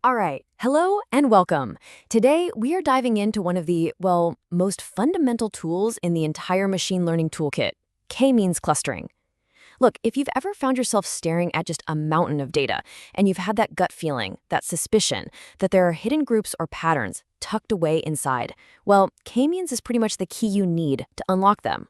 All right, hello and welcome. Today, we are diving into one of the, most fundamental tools in the entire machine learning toolkit, k-means clustering. Look, if you've ever found yourself staring at just a mountain of data, and you've had that gut feeling, that suspicion, that there are hidden groups or patterns tucked away inside, well, k-means is pretty much the key you need to unlock them.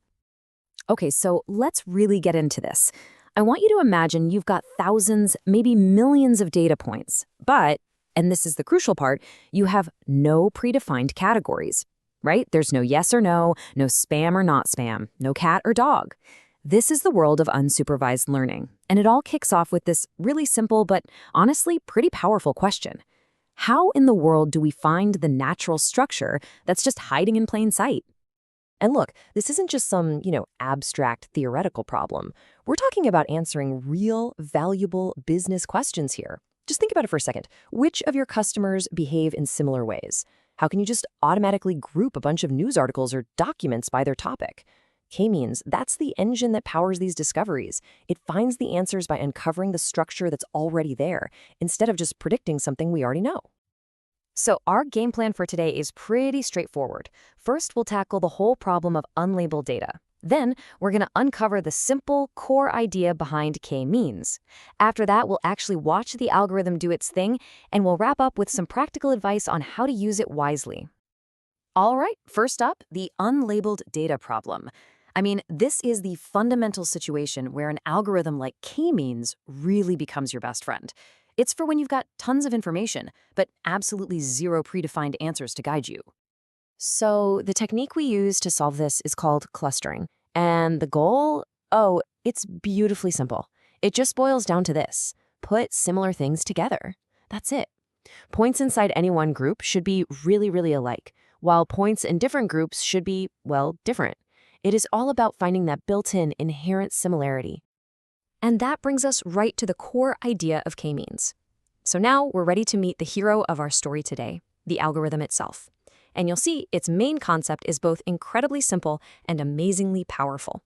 Okay, so let's really get into this. I want you to imagine you've got thousands, maybe millions of data points, but and this is the crucial part, you have no predefined categories, right? There's no yes or no, no spam or not spam, no cat or dog. This is the world of unsupervised learning, and it all kicks off with this really simple but honestly pretty powerful question. How in the world do we find the natural structure that's just hiding in plain sight? And look, this isn't just some, abstract theoretical problem. We're talking about answering real, valuable business questions here. Just think about it for a second. Which of your customers behave in similar ways? How can you just automatically group a bunch of news articles or documents by their topic? K-means, that's the engine that powers these discoveries. It finds the answers by uncovering the structure that's already there, instead of just predicting something we already know. So our game plan for today is pretty straightforward. First, we'll tackle the whole problem of unlabeled data. Then, we're going to uncover the simple, core idea behind k-means. After that, we'll actually watch the algorithm do its thing, and we'll wrap up with some practical advice on how to use it wisely. All right, first up, the unlabeled data problem. This is the fundamental situation where an algorithm like k-means really becomes your best friend. It's for when you've got tons of information, but absolutely zero predefined answers to guide you. So the technique we use to solve this is called clustering. And the goal? Oh, it's beautifully simple. It just boils down to this. Put similar things together. That's it. Points inside any one group should be really, really alike, while points in different groups should be, different. It is all about finding that built-in inherent similarity. And that brings us right to the core idea of k-means. So now we're ready to meet the hero of our story today, the algorithm itself. And you'll see its main concept is both incredibly simple and amazingly powerful.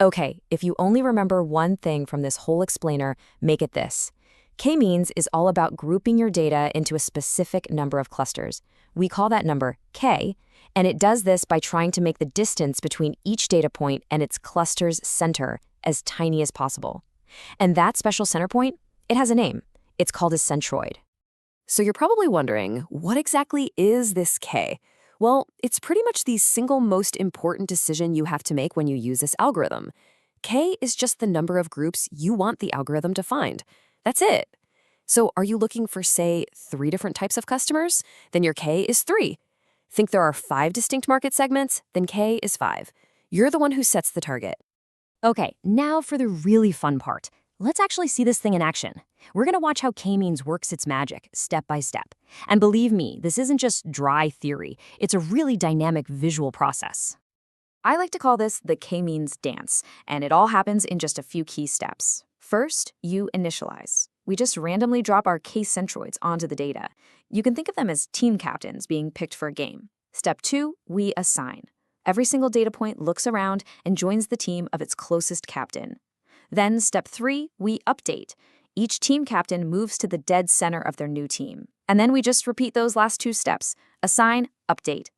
Okay, if you only remember one thing from this whole explainer, make it this. K-means is all about grouping your data into a specific number of clusters. We call that number k, and it does this by trying to make the distance between each data point and its cluster's center as tiny as possible. And that special center point, it has a name. It's called a centroid. So you're probably wondering, what exactly is this k? Well, it's pretty much the single most important decision you have to make when you use this algorithm. K is just the number of groups you want the algorithm to find. That's it. So are you looking for, say, 3 different types of customers? Then your k is 3. Think there are 5 distinct market segments? Then k is 5. You're the one who sets the target. Okay, now for the really fun part. Let's actually see this thing in action. We're going to watch how k-means works its magic, step by step. And believe me, this isn't just dry theory. It's a really dynamic visual process. I like to call this the k-means dance, and it all happens in just a few key steps. First, you initialize. We just randomly drop our k-centroids onto the data. You can think of them as team captains being picked for a game. Step 2, we assign. Every single data point looks around and joins the team of its closest captain. Then, step 3, we update. Each team captain moves to the dead center of their new team. And then we just repeat those last 2 steps, assign, update,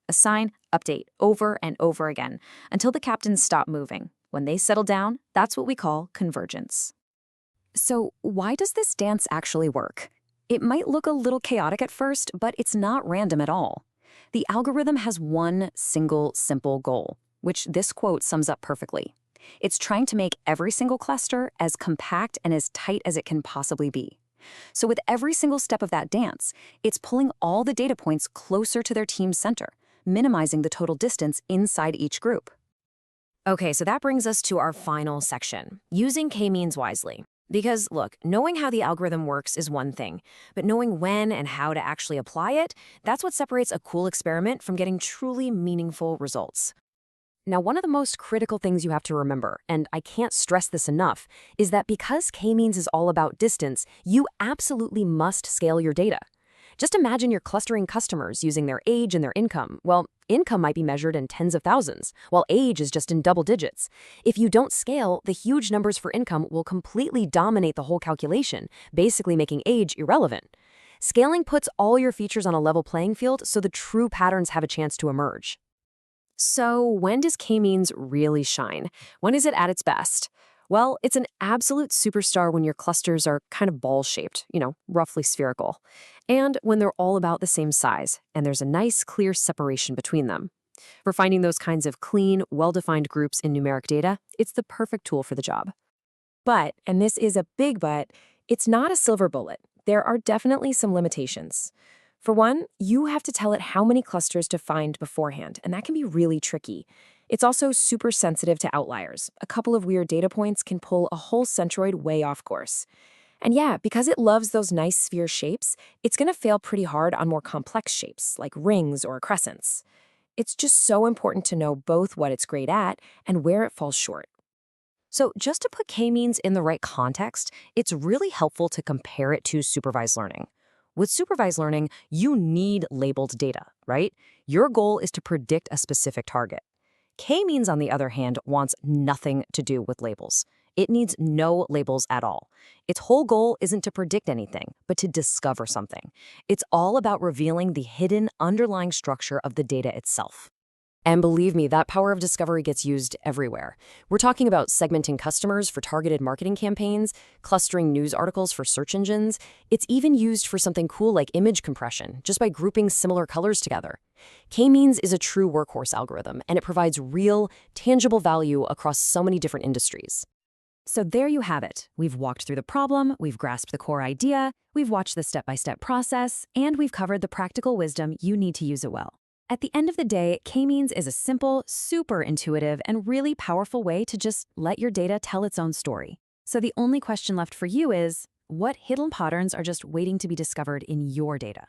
over and over again, until the captains stop moving. When they settle down, that's what we call convergence. So why does this dance actually work? It might look a little chaotic at first, but it's not random at all. The algorithm has one single simple goal, which this quote sums up perfectly. It's trying to make every single cluster as compact and as tight as it can possibly be. So with every single step of that dance, it's pulling all the data points closer to their team's center, minimizing the total distance inside each group. Okay, so that brings us to our final section, using k-means wisely. Because, look, knowing how the algorithm works is one thing, but knowing when and how to actually apply it, that's what separates a cool experiment from getting truly meaningful results. Now, one of the most critical things you have to remember, and I can't stress this enough, is that because k-means is all about distance, you absolutely must scale your data. Just imagine you're clustering customers using their age and their income. Well, income might be measured in tens of thousands, while age is just in double digits. If you don't scale, the huge numbers for income will completely dominate the whole calculation, basically making age irrelevant. Scaling puts all your features on a level playing field so the true patterns have a chance to emerge. So, when does k-means really shine? When is it at its best? Well, it's an absolute superstar when your clusters are kind of ball-shaped, roughly spherical, and when they're all about the same size, and there's a nice, clear separation between them. For finding those kinds of clean, well-defined groups in numeric data, it's the perfect tool for the job. But, and this is a big but, it's not a silver bullet. There are definitely some limitations. For one, you have to tell it how many clusters to find beforehand, and that can be really tricky. It's also super sensitive to outliers. A couple of weird data points can pull a whole centroid way off course. And yeah, because it loves those nice sphere shapes, it's going to fail pretty hard on more complex shapes, like rings or crescents. It's just so important to know both what it's great at and where it falls short. So just to put k-means in the right context, it's really helpful to compare it to supervised learning. With supervised learning, you need labeled data, right? Your goal is to predict a specific target. K-means, on the other hand, wants nothing to do with labels. It needs no labels at all. Its whole goal isn't to predict anything, but to discover something. It's all about revealing the hidden underlying structure of the data itself. And believe me, that power of discovery gets used everywhere. We're talking about segmenting customers for targeted marketing campaigns, clustering news articles for search engines. It's even used for something cool like image compression, just by grouping similar colors together. K-means is a true workhorse algorithm, and it provides real, tangible value across so many different industries. So there you have it. We've walked through the problem, we've grasped the core idea, we've watched the step-by-step process, and we've covered the practical wisdom you need to use it well. At the end of the day, k-means is a simple, super intuitive, and really powerful way to just let your data tell its own story. So the only question left for you is, what hidden patterns are just waiting to be discovered in your data?